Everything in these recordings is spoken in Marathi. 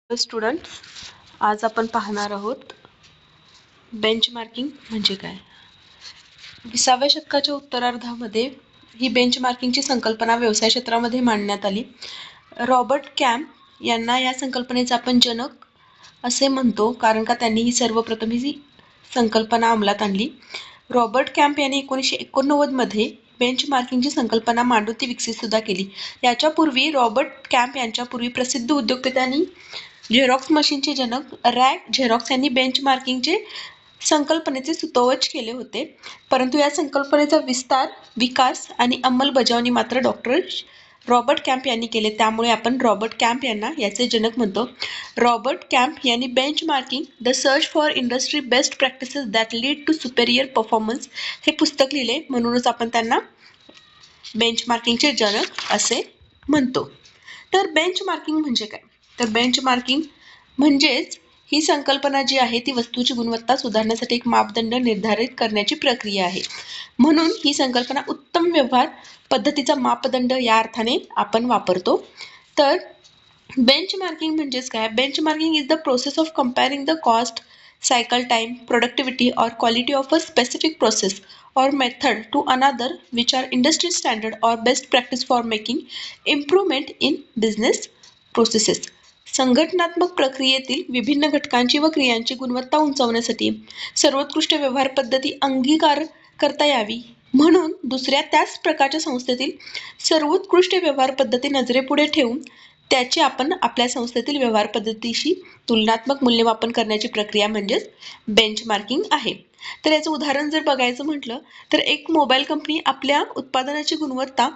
स्टुडंट्स, आज आपण पाहणार आहोत बेंचमार्किंग म्हणजे काय. 20व्या शतकाच्या उत्तरार्धामध्ये ही बेंचमार्किंगची संकल्पना व्यवसाय क्षेत्रामध्ये मांडण्यात आली. रॉबर्ट कॅम्प यांना या संकल्पनेचा आपण जनक असे म्हणतो, कारण का त्यांनी ही सर्वप्रथम ही संकल्पना अंमलात आणली. रॉबर्ट कॅम्प यांनी 1989 मध्ये बेंचमार्किंगची संकल्पना मांडून ती विकसित सुद्धा केली. याच्यापूर्वी रॉबर्ट कॅम्प यांच्यापूर्वी प्रसिद्ध उद्योगपती आणि झेरॉक्स मशीनचे जनक रॅग झेरॉक्स यांनी बेंचमार्किंगचे संकल्पनेचे सुतोवाच केले होते, परंतु या संकल्पनेचा विकास आणि अंमलबजावणी मात्र डॉक्टर रॉबर्ट कॅम्प यांनी केले. त्यामुळे आपण रॉबर्ट कॅम्प यांना याचे जनक म्हणतो. रॉबर्ट कॅम्प यांनी benchmarking the search for industry best practices that lead to superior performance हे पुस्तक लिहिले, म्हणूनच आपण त्यांना बेंचमार्किंगचे जनक असे म्हणतो. तर बेंचमार्किंग म्हणजे काय? तर बेंचमार्किंग म्हणजेच ही संकल्पना जी आहे ती वस्तूची गुणवत्ता सुधारण्यासाठी एक मापदंड निर्धारित करण्याची प्रक्रिया आहे. म्हणून ही संकल्पना उत्तम व्यवहार पद्धतीचा मापदंड या अर्थाने आपण वापरतो. तर बेंचमार्किंग म्हणजेच काय? Benchmarking is the process of comparing the cost, cycle time, productivity or quality of a specific process or method to another which are industry standard or best practice for making improvement in business processes. संघटनात्मक प्रक्रियेतील विभिन्न घटकांची व क्रियांची गुणवत्ता उंचावण्यासाठी सर्वोत्कृष्ट व्यवहार पद्धती अंगीकार करता यावी म्हणून दुसऱ्या त्याच प्रकारच्या संस्थेतील सर्वोत्कृष्ट व्यवहार पद्धती नजरेपुढे ठेवून त्याची आपण आपल्या संस्थेतील व्यवहार पद्धतीशी तुलनात्मक मूल्यमापन करण्याची प्रक्रिया म्हणजेच बेंचमार्किंग आहे. तर याचं उदाहरण जर बघायचं म्हटलं तर एक मोबाईल कंपनी आपल्या उत्पादनाची गुणवत्ता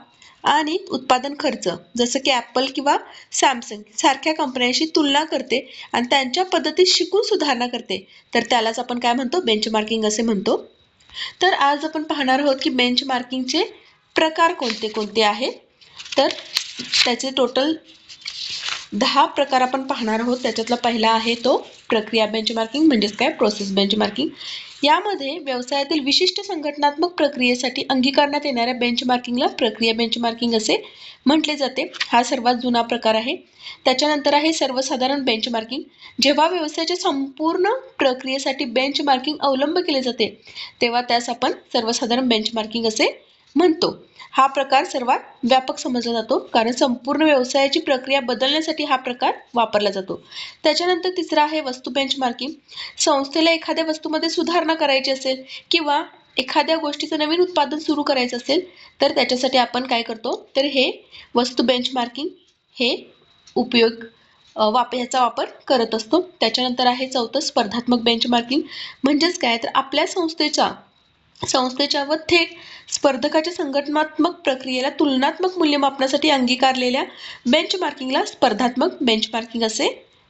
आणि उत्पादन खर्च जसं की ॲपल किंवा सॅमसंग सारख्या कंपन्यांशी तुलना करते आणि त्यांच्या पद्धतीत शिकून सुधारणा करते, तर त्यालाच आपण काय म्हणतो? बेंचमार्किंग असे म्हणतो. तर आज आपण पाहणार आहोत की बेंचमार्किंगचे प्रकार कोणते कोणते आहेत. तर त्याचे टोटल 10 प्रकार आपण पाहणार आहोत. त्याच्यातला पहिला आहे तो प्रक्रिया बेंचमार्किंग म्हणजेच काय? Process benchmarking. यामध्ये व्यवसायातील विशिष्ट संघटनात्मक प्रक्रियेसाठी अंगीकारण्यात येणाऱ्या बेंचमार्किंगला प्रक्रिया बेंचमार्किंग असे म्हटले जाते. हा सर्वात जुना प्रकार आहे. त्याच्यानंतर आहे सर्वसाधारण बेंचमार्किंग. जेव्हा व्यवसायाच्या संपूर्ण प्रक्रियेसाठी बेंचमार्किंग अवलंब केले जाते तेव्हा त्यास आपण सर्वसाधारण बेंचमार्किंग असे म्हणतो. हा प्रकार सर्वात व्यापक समजला जातो कारण संपूर्ण व्यवसायाची प्रक्रिया बदलण्यासाठी हा प्रकार वापरला जातो. त्याच्यानंतर तिसरा आहे वस्तू बेंचमार्किंग. संस्थेला एखाद्या वस्तूमध्ये सुधारणा करायची असेल किंवा एखाद्या गोष्टीचं नवीन उत्पादन सुरू करायचं असेल तर त्याच्यासाठी आपण काय करतो? तर हे वस्तू बेंचमार्किंग हे याचा वापर करत असतो. त्याच्यानंतर आहे चौथं स्पर्धात्मक बेंचमार्किंग. म्हणजेच काय? तर आपल्या संस्थेच्या व थेट स्पर्धकाच्या संघटनात्मक प्रक्रियेला तुलनात्मक मूल्यमापनासाठी अंगीकारलेल्या बेंचमार्किंगला स्पर्धात्मक बेंचमार्किंग असे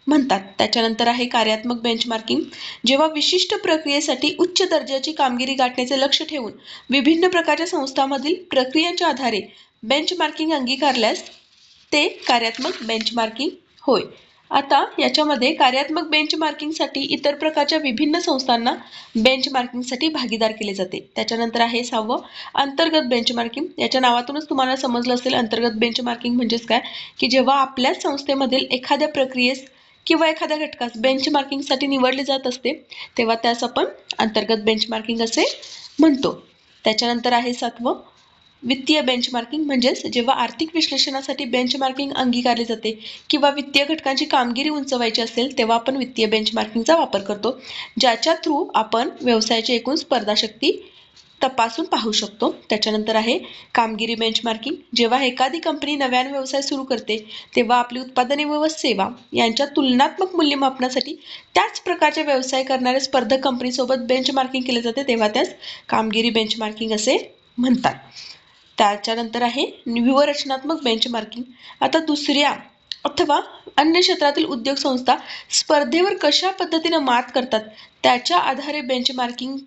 म्हणतात. त्याच्यानंतर आहे कार्यात्मक बेंचमार्किंग. जेव्हा विशिष्ट प्रक्रियेसाठी उच्च दर्जाची कामगिरी गाठण्याचे लक्ष्य ठेवून विभिन्न प्रकारच्या संस्थांमधील प्रक्रियांच्या आधारे बेंचमार्किंग अंगीकारल्यास ते कार्यात्मक बेंचमार्किंग होय. आता याच्यामध्ये कार्यात्मक बेंचमार्किंगसाठी इतर प्रकारच्या विभिन्न संस्थांना बेंचमार्किंगसाठी भागीदार केले जाते. त्याच्यानंतर आहे 6वं अंतर्गत बेंचमार्किंग. याच्या नावातूनच तुम्हाला समजलं असेल अंतर्गत बेंचमार्किंग म्हणजेच काय? की जेव्हा आपल्याच संस्थेमधील एखाद्या प्रक्रियेस किंवा एखाद्या घटकास बेंचमार्किंगसाठी निवडले जात असते तेव्हा त्यास आपण अंतर्गत बेंचमार्किंग असे म्हणतो. त्याच्यानंतर आहे 7वं वित्तीय बेंचमार्किंग. म्हणजेच जेव्हा आर्थिक विश्लेषणासाठी बेंचमार्किंग अंगीकारले जाते किंवा वित्तीय घटकांची कामगिरी उंचवायची असेल तेव्हा आपण वित्तीय बेंचमार्किंगचा वापर करतो, ज्याच्या थ्रू आपण व्यवसायाची एकूण स्पर्धाशक्ती तपासून पाहू शकतो. त्याच्यानंतर आहे कामगिरी बेंचमार्किंग. जेव्हा एखादी कंपनी नव्याने व्यवसाय सुरू करते तेव्हा आपली उत्पादने व सेवा यांच्या तुलनात्मक मूल्यमापनासाठी त्याच प्रकारचे व्यवसाय करणाऱ्या स्पर्धक कंपनीसोबत बेंचमार्किंग केले जाते तेव्हा त्यास कामगिरी बेंचमार्किंग असे म्हणतात. त्याच्यानंतर आहे व्यूहरचनात्मक बेंचमार्किंग. आता दुसऱ्या अथवा अन्य क्षेत्रातील उद्योग संस्था स्पर्धेवर कशा पद्धतीने मात करतात त्याच्या आधारे बेंचमार्किंग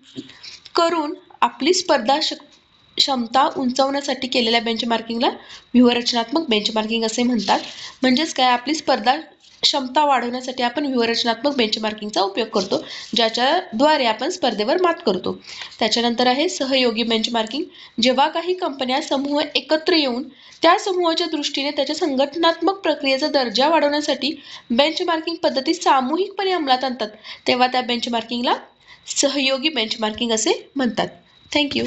करून आपली क्षमता उंचावण्यासाठी केलेल्या बेंचमार्किंगला व्यूहरचनात्मक बेंचमार्किंग असे म्हणतात. म्हणजेच काय? आपली क्षमता वाढवण्यासाठी आपण व्यूहरचनात्मक बेंचमार्किंगचा उपयोग करतो, ज्याच्याद्वारे आपण स्पर्धेवर मात करतो. त्याच्यानंतर आहे सहयोगी बेंचमार्किंग. जेव्हा काही कंपन्या समूह एकत्र येऊन त्या समूहाच्या दृष्टीने त्याच्या संघटनात्मक प्रक्रियेचा दर्जा वाढवण्यासाठी बेंचमार्किंग पद्धती सामूहिकपणे अंमलात आणतात, तेव्हा त्या बेंचमार्किंगला सहयोगी बेंचमार्किंग असे म्हणतात. थँक्यू.